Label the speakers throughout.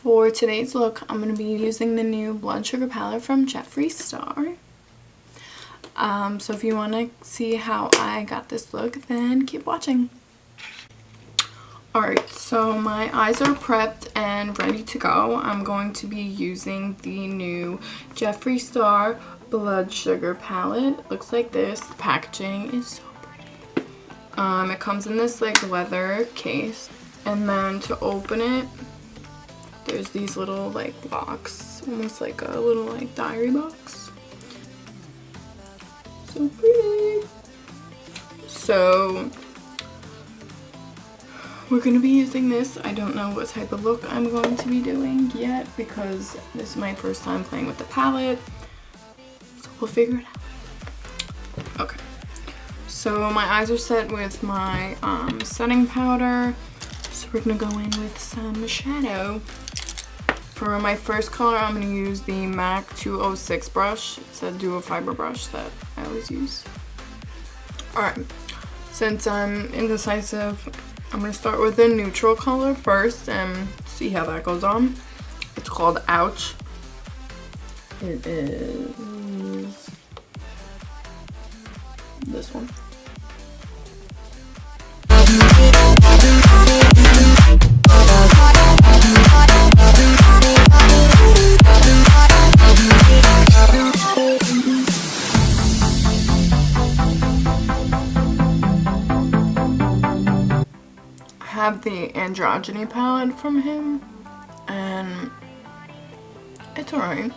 Speaker 1: For today's look, I'm going to be using the new Blood Sugar palette from Jeffree Star. So if you want to see how I got this look, then keep watching. Alright, so my eyes are prepped and ready to go. I'm going to be using the new Jeffree Star Blood Sugar palette. It looks like this. The packaging is so pretty. It comes in this like leather case, and then to open it, there's these little like blocks, almost like a little like diary box. So pretty. So we're going to be using this. I don't know what type of look I'm going to be doing yet because this is my first time playing with the palette. So we'll figure it out. Okay. So my eyes are set with my setting powder. So we're going to go in with some shadow. For my first color, I'm going to use the MAC 206 brush. It's a dual fiber brush that I always use. Alright, since I'm indecisive, I'm going to start with a neutral color first and see how that goes on. It's called Ouch. It is this one. I have the Androgyny palette from him, and it's alright.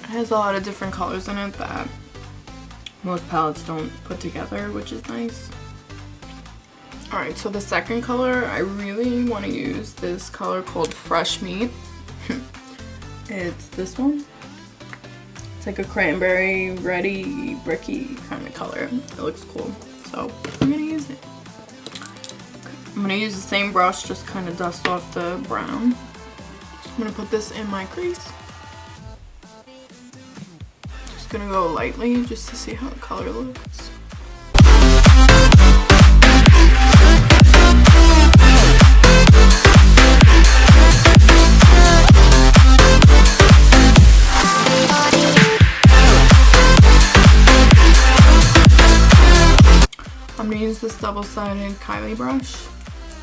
Speaker 1: It has a lot of different colors in it that most palettes don't put together, which is nice. Alright, so the second color, I really want to use this color called Fresh Meat. It's this one. It's like a cranberry, reddy, bricky kind of color. It looks cool, so I'm going to use it. I'm going to use the same brush, just kind of dust off the brown. I'm going to put this in my crease. Just going to go lightly just to see how the color looks. I'm going to use this double-sided Kylie brush.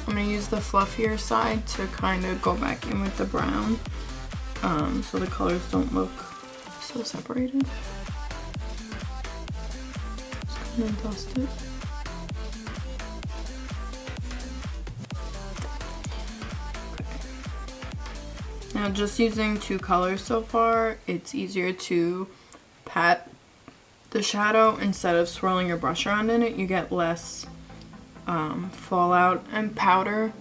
Speaker 1: I'm going to use the fluffier side to kind of go back in with the brown, so the colors don't look so separated. Just going to dust it. Okay. Now just using two colors so far, it's easier to pat the shadow instead of swirling your brush around in it. You get less fallout and powder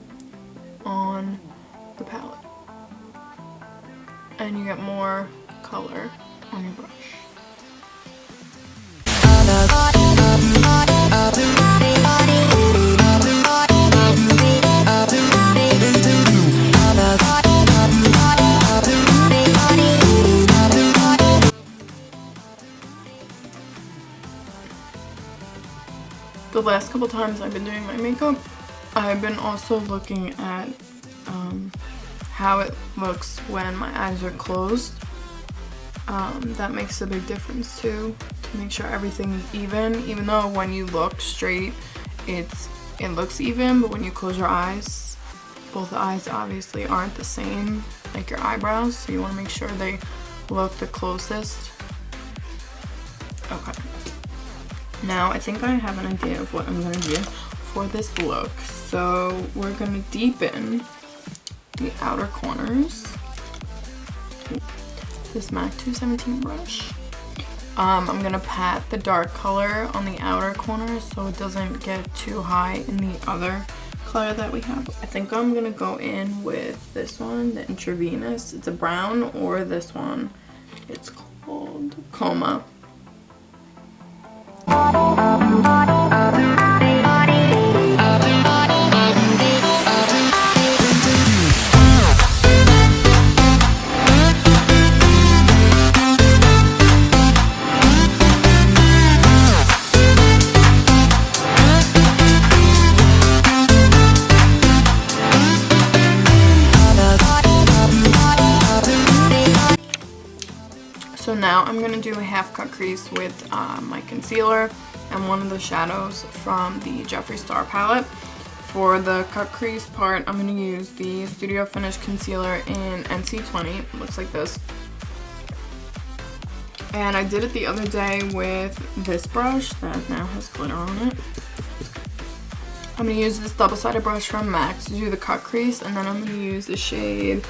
Speaker 1: on the palette, and you get more color on your brush. The last couple times I've been doing my makeup, I've been also looking at how it looks when my eyes are closed. That makes a big difference too, to make sure everything's even though when you look straight it looks even, but when you close your eyes, both eyes obviously aren't the same, like your eyebrows, so you want to make sure they look the closest. Okay. Now, I think I have an idea of what I'm going to do for this look. So, we're going to deepen the outer corners. This MAC 217 brush. I'm going to pat the dark color on the outer corners so it doesn't get too high in the other color that we have. I think I'm going to go in with this one, the Intravenous. It's a brown, or this one. It's called Coma. So now I'm going to do a half cut crease with my concealer and one of the shadows from the Jeffree Star palette. For the cut crease part, I'm going to use the Studio Finish concealer in NC20. It looks like this. And I did it the other day with this brush that now has glitter on it. I'm going to use this double-sided brush from MAC to do the cut crease, and then I'm going to use the shade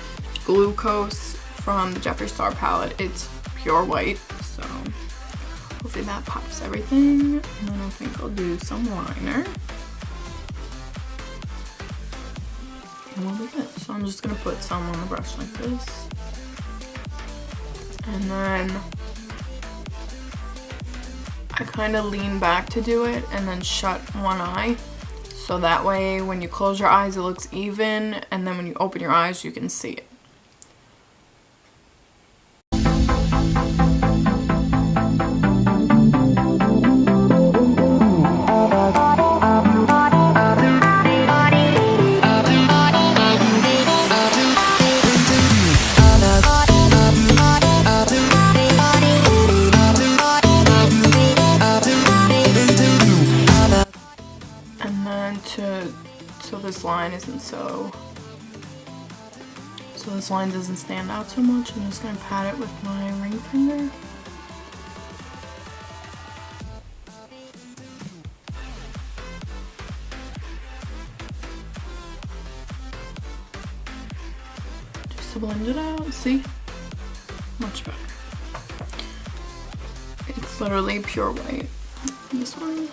Speaker 1: Glucose from the Jeffree Star palette. It's pure white, so hopefully that pops everything. And then I think I'll do some liner. And we'll be good. So I'm just going to put some on the brush like this. And then I kind of lean back to do it and then shut one eye. So that way when you close your eyes it looks even, and then when you open your eyes you can see it. So this line isn't so this line doesn't stand out so much, I'm just going to pat it with my ring finger. Just to blend it out. See? Much better. It's literally pure white. This one.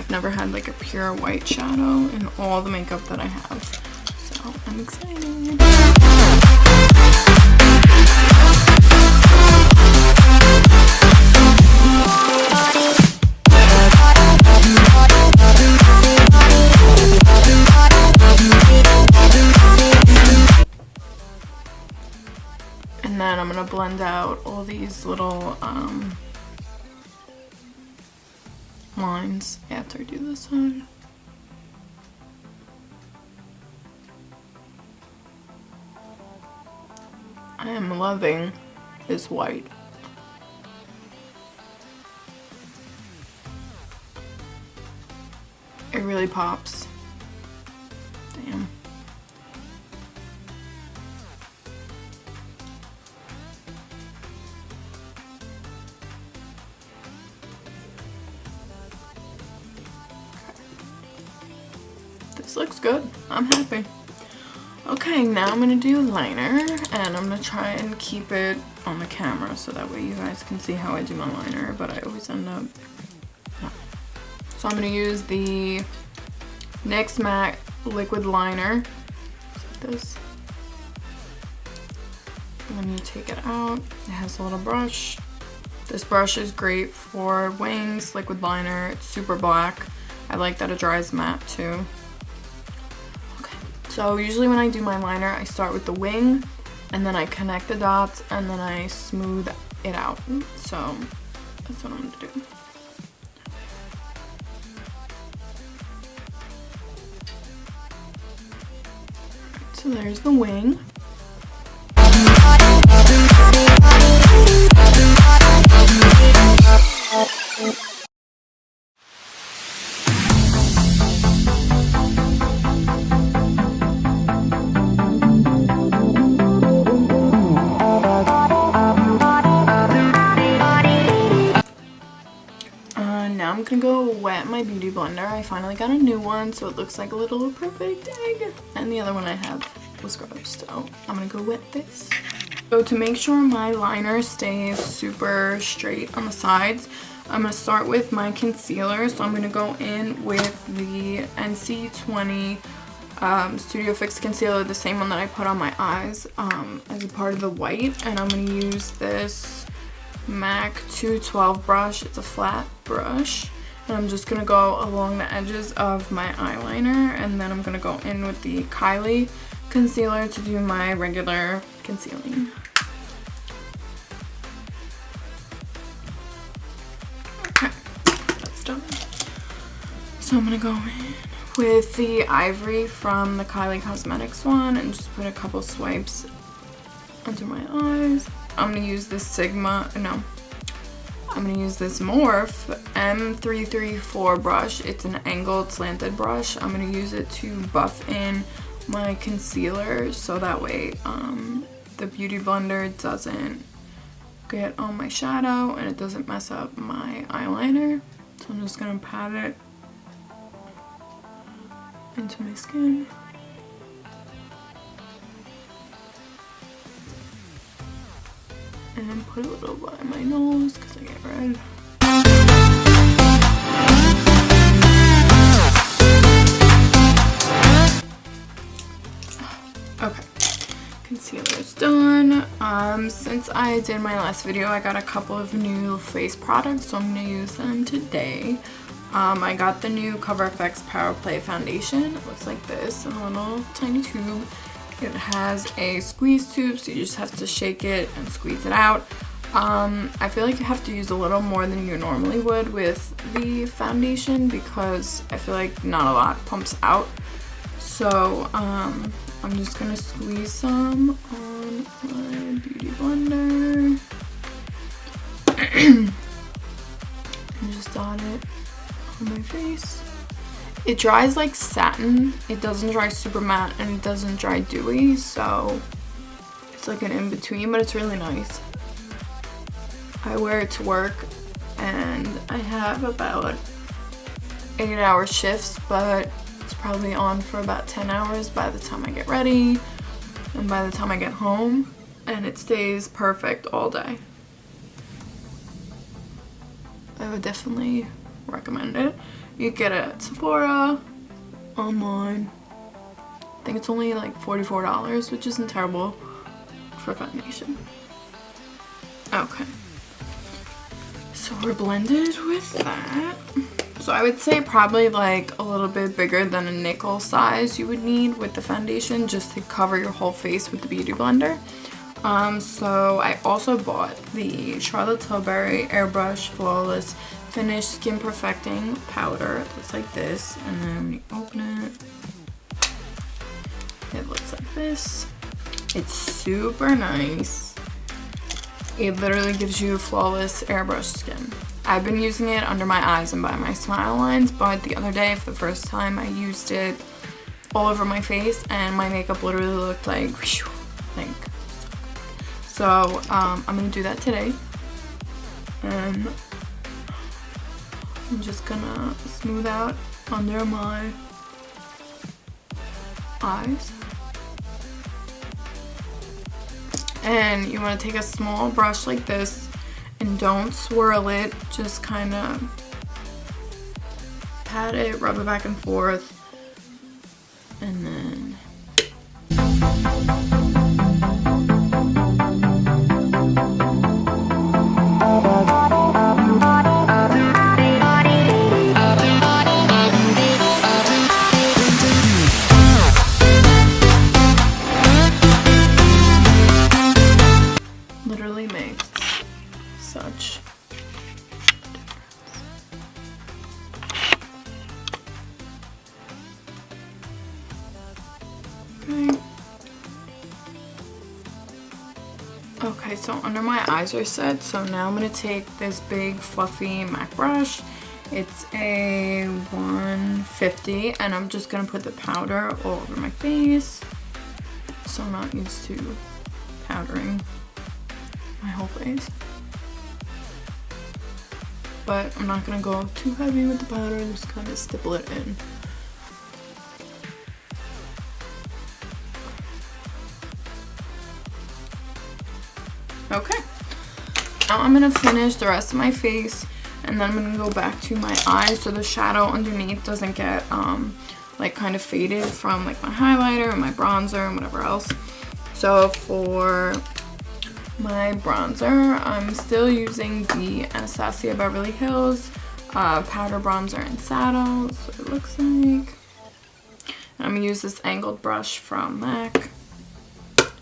Speaker 1: Never had like a pure white shadow in all the makeup that I have, so I'm excited. And then I'm gonna blend out all these little lines after I do this side. I am loving this white. It really pops. Damn. This looks good. I'm happy. Okay, now I'm going to do liner, and I'm going to try and keep it on the camera so that way you guys can see how I do my liner, but I always end up not. So I'm going to use the NYX Matte Liquid Liner. Just like this. When you take it out, it has a little brush. This brush is great for wings, liquid liner. It's super black. I like that it dries matte too. So usually when I do my liner, I start with the wing, and then I connect the dots, and then I smooth it out. So that's what I'm going to do. So there's the wing. Now I'm gonna go wet my beauty blender. I finally got a new one, so it looks like a little perfect egg. And the other one I have was scrubbed, so I'm gonna go wet this. So to make sure my liner stays super straight on the sides, I'm gonna start with my concealer. So I'm gonna go in with the NC20 Studio Fix concealer, the same one that I put on my eyes as a part of the white. And I'm gonna use this MAC 212 brush. It's a flat brush, and I'm just gonna go along the edges of my eyeliner, and then I'm gonna go in with the Kylie concealer to do my regular concealing. Okay, that's done. So I'm gonna go in with the Ivory from the Kylie Cosmetics one and just put a couple swipes under my eyes. I'm gonna use this I'm gonna use this Morphe M334 brush. It's an angled slanted brush. I'm gonna use it to buff in my concealer so that way the Beauty Blender doesn't get on my shadow and it doesn't mess up my eyeliner. So I'm just gonna pat it into my skin. And put a little by my nose because I get red. Okay, concealer's done. Since I did my last video, I got a couple of new face products, so I'm gonna use them today. I got the new Cover FX Power Play foundation. It looks like this in a little tiny tube. It has a squeeze tube, so you just have to shake it and squeeze it out. I feel like you have to use a little more than you normally would with the foundation because I feel like not a lot pumps out. So I'm just gonna squeeze some on my Beauty Blender and just dot it on my face. It dries like satin. It doesn't dry super matte and it doesn't dry dewy, so it's like an in-between, but it's really nice. I wear it to work and I have about 8-hour shifts, but it's probably on for about 10 hours by the time I get ready and by the time I get home, and it stays perfect all day. I would definitely recommend it. You get it at Sephora, online. I think it's only like $44, which isn't terrible for foundation. Okay. So we're blended with that. So I would say probably like a little bit bigger than a nickel size you would need with the foundation just to cover your whole face with the Beauty Blender. So I also bought the Charlotte Tilbury Airbrush Flawless Finish Skin Perfecting Powder. It looks like this, and then when you open it, it looks like this. It's super nice. It literally gives you flawless airbrush skin. I've been using it under my eyes and by my smile lines, but the other day for the first time I used it all over my face and my makeup literally looked like so I'm gonna do that today, and I'm just gonna smooth out under my eyes. And you want to take a small brush like this and don't swirl it, just kind of pat it, rub it back and forth, and then literally makes such difference. Okay, so under my eyes are set, so now I'm going to take this big fluffy MAC brush. It's a 150, and I'm just going to put the powder all over my face. So I'm not used to powdering my whole face. But I'm not going to go too heavy with the powder, just kind of stipple it in. Okay, now I'm going to finish the rest of my face, and then I'm going to go back to my eyes so the shadow underneath doesn't get like kind of faded from like my highlighter and my bronzer and whatever else. So for my bronzer, I'm still using the Anastasia Beverly Hills powder bronzer in Saddle, so it looks like. And I'm going to use this angled brush from MAC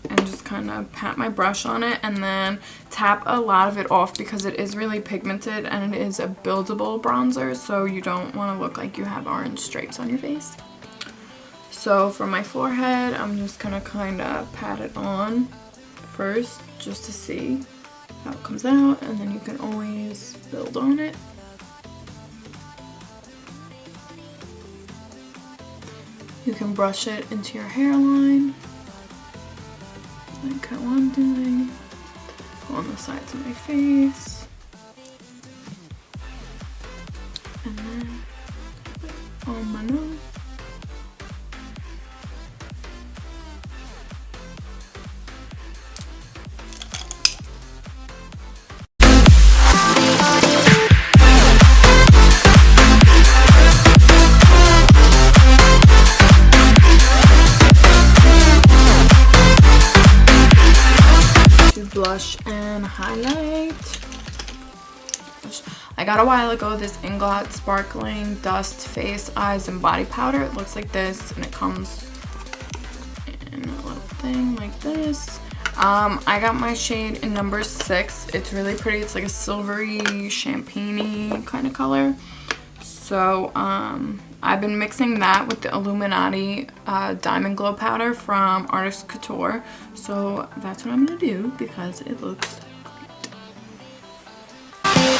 Speaker 1: and just kind of pat my brush on it and then tap a lot of it off because it is really pigmented and it is a buildable bronzer, so you don't want to look like you have orange stripes on your face. So for my forehead, I'm just going to kind of pat it on first just to see how it comes out, and then you can always build on it. You can brush it into your hairline, like how I'm doing, go on the sides of my face, and then on my nose. Blush and highlight. I got a while ago this Inglot Sparkling Dust Face, Eyes, and Body Powder. It looks like this, and it comes in a little thing like this. I got my shade in number 6. It's really pretty. It's like a silvery, champagne-y kind of color. So, I've been mixing that with the Illuminati Diamond Glow Powder from Artist Couture. So that's what I'm going to do because it looks great.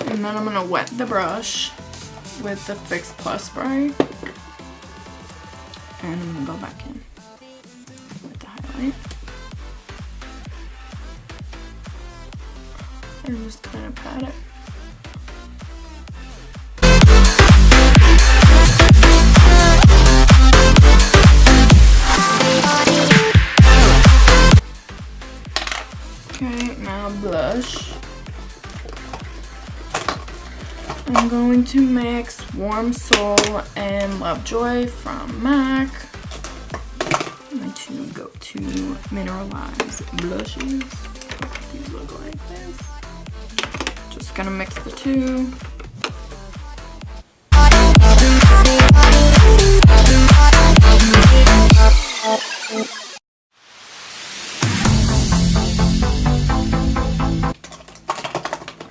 Speaker 1: And then I'm going to wet the brush with the Fix Plus spray. And I'm going to go back in with the highlight. And just kind of pat it. Okay, now blush. I'm going to mix Warm Soul and Lovejoy from MAC. My two go-to mineralized blushes. These look like this. Just gonna mix the two.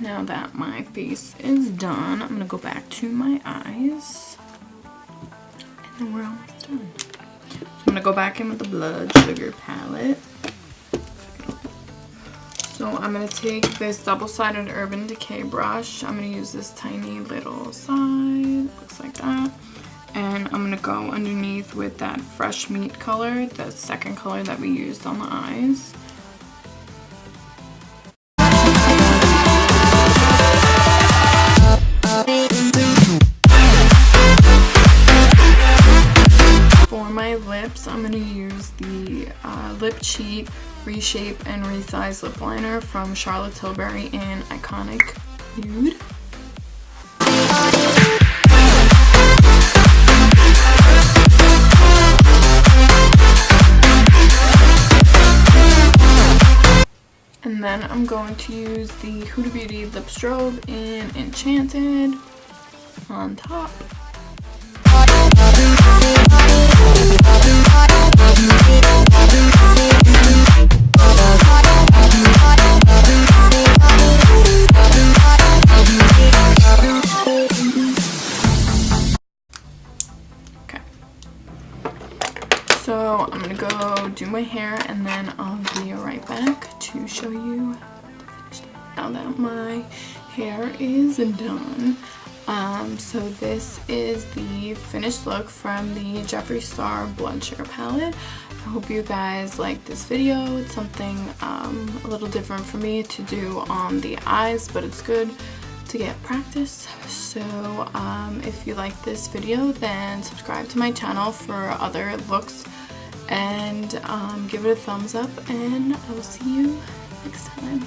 Speaker 1: Now that my face is done, I'm gonna go back to my eyes, and then we're almost done. So I'm gonna go back in with the Blood Sugar palette. So I'm gonna take this double-sided Urban Decay brush. I'm gonna use this tiny little side, looks like that, and I'm gonna go underneath with that Fresh Meat color, the second color that we used on the eyes. For my lips, I'm going to use the Lip Cheat Reshape and Resize Lip Liner from Charlotte Tilbury in Iconic Nude. And then I'm going to use the Huda Beauty Lip Strobe in Enchanted on top. Okay. So I'm gonna go do my hair and then I'll be right back to show you now that my hair is done. So this is the finished look from the Jeffree Star Blood Sugar palette. I hope you guys like this video. It's something a little different for me to do on the eyes, but it's good to get practice. So if you like this video, then subscribe to my channel for other looks and give it a thumbs up, and I will see you next time.